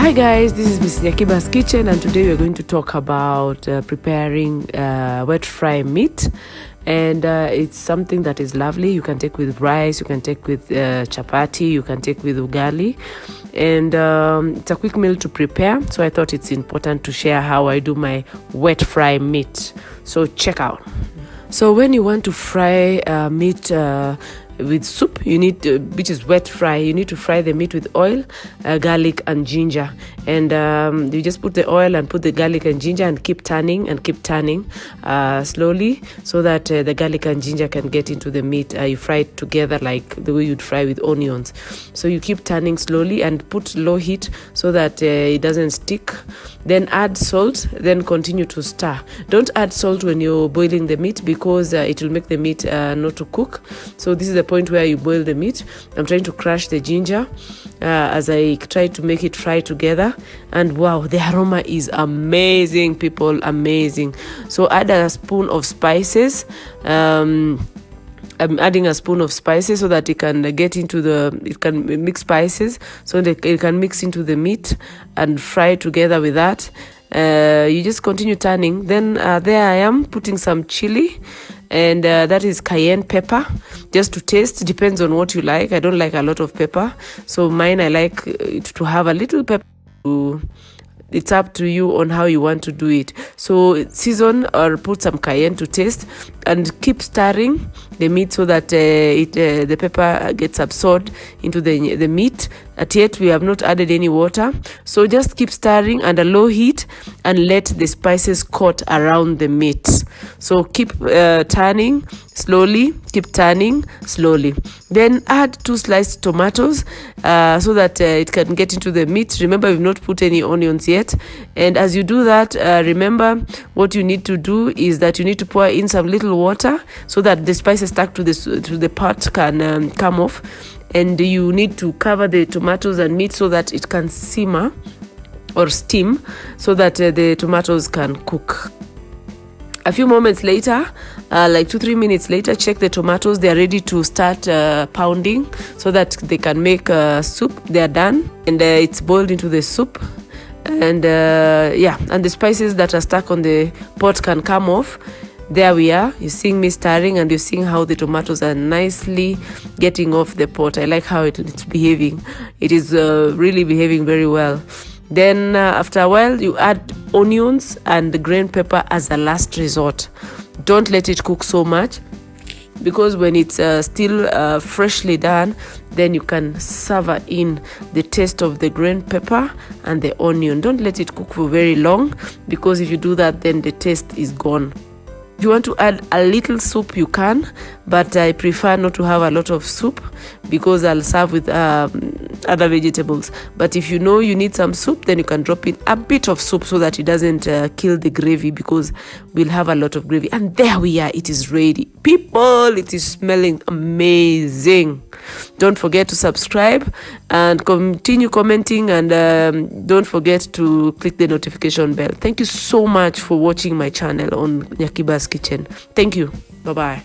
Hi guys, this is Miss Nyakiba's Kitchen, and today we're going to talk about preparing wet fry meat. And it's something that is lovely. You can take with rice, you can take with chapati, you can take with ugali, and it's a quick meal to prepare. So I thought it's important to share how I do my wet fry meat. So check out. So when you want to fry meat with soup, you need to, which is wet fry, you need to fry the meat with oil, garlic and ginger, and you just put the oil and put the garlic and ginger and keep turning slowly, so that the garlic and ginger can get into the meat. You fry it together like the way you'd fry with onions. So you keep turning slowly and put low heat so that it doesn't stick. Then add salt, then continue to stir. Don't add salt when you're boiling the meat, because it will make the meat not to cook. So this is the point where you boil the meat. I'm trying to crush the ginger as I try to make it fry together, and wow, the aroma is amazing, people, amazing. So add a spoon of spices. I'm adding a spoon of spices so that it can get into it can mix spices, so that it can mix into the meat and fry together with that. You just continue turning. Then there I am putting some chili, and that is cayenne pepper, just to taste. Depends on what you like. I don't like a lot of pepper, so mine, I like it to have a little pepper. It's up to you on how you want to do it. So season or put some cayenne to taste, and keep stirring the meat so that the pepper gets absorbed into the meat. Yet we have not added any water, so just keep stirring under low heat and let the spices coat around the meat. So keep turning slowly, keep turning slowly. Then add 2 sliced tomatoes so that it can get into the meat. Remember, we've not put any onions yet. And as you do that, remember what you need to do is that you need to pour in some little water so that the spices stuck to the pot can come off. And you need to cover the tomatoes and meat so that it can simmer or steam, so that the tomatoes can cook. A few moments later, like 2-3 minutes later, check the tomatoes. They are ready to start pounding so that they can make soup. They are done, and it's boiled into the soup. And and the spices that are stuck on the pot can come off. There we are. You're seeing me stirring, and you're seeing how the tomatoes are nicely getting off the pot. I like how it's behaving. It is really behaving very well. Then after a while, you add onions and the green pepper as a last resort. Don't let it cook so much, because when it's still freshly done, then you can savor in the taste of the green pepper and the onion. Don't let it cook for very long, because if you do that, then the taste is gone. If you want to add a little soup, you can, but I prefer not to have a lot of soup, because I'll serve with other vegetables. But if you know you need some soup, then you can drop in a bit of soup so that it doesn't kill the gravy, because we'll have a lot of gravy. And there we are, it is ready. People, it is smelling amazing. Don't forget to subscribe and continue commenting, and don't forget to click the notification bell. Thank you so much for watching my channel on Nyakiba's Kitchen. Thank you. Bye-bye.